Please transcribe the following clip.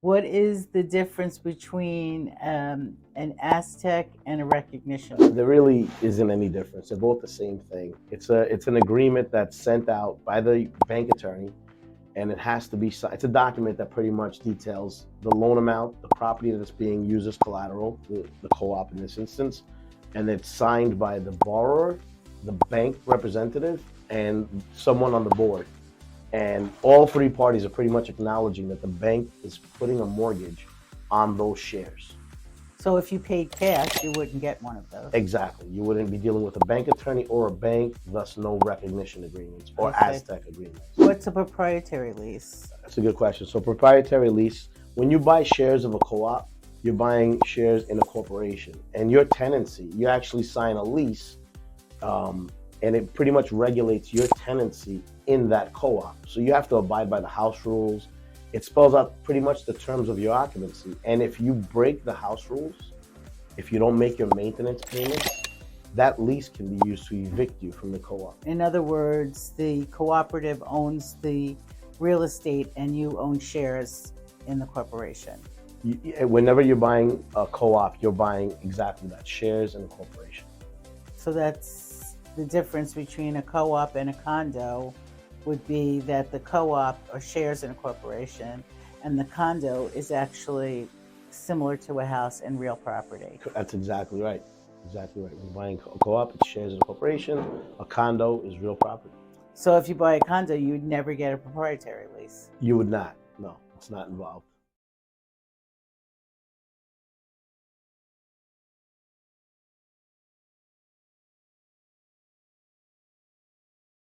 What is the difference between an Aztec and a recognition? There really isn't any difference. They're both the same thing. It's an agreement that's sent out by the bank attorney, and it has to be signed. It's a document that pretty much details the loan amount, the property that's being used as collateral, the co-op in this instance, and it's signed by the borrower, the bank representative, and someone on the board. And all three parties are pretty much acknowledging that the bank is putting a mortgage on those shares. So if you paid cash, you wouldn't get one of those. Exactly. You wouldn't be dealing with a bank attorney or a bank, thus no recognition agreements or Aztec agreements. What's a proprietary lease? That's a good question. So proprietary lease, when you buy shares of a co-op, you're buying shares in a corporation. And your tenancy, you actually sign a lease, and it pretty much regulates your tenancy in that co-op. So you have to abide by the house rules. It spells out pretty much the terms of your occupancy. And if you break the house rules, if you don't make your maintenance payments, that lease can be used to evict you from the co-op. In other words, the cooperative owns the real estate and you own shares in the corporation. Whenever you're buying a co-op, you're buying exactly that, shares in a corporation. So that's the difference between a co-op and a condo would be that the co-op are shares in a corporation and the condo is actually similar to a house and real property. That's exactly right. Exactly right. When you're buying a co-op, it's shares in a corporation. A condo is real property. So if you buy a condo, you'd never get a proprietary lease. You would not. No, it's not involved.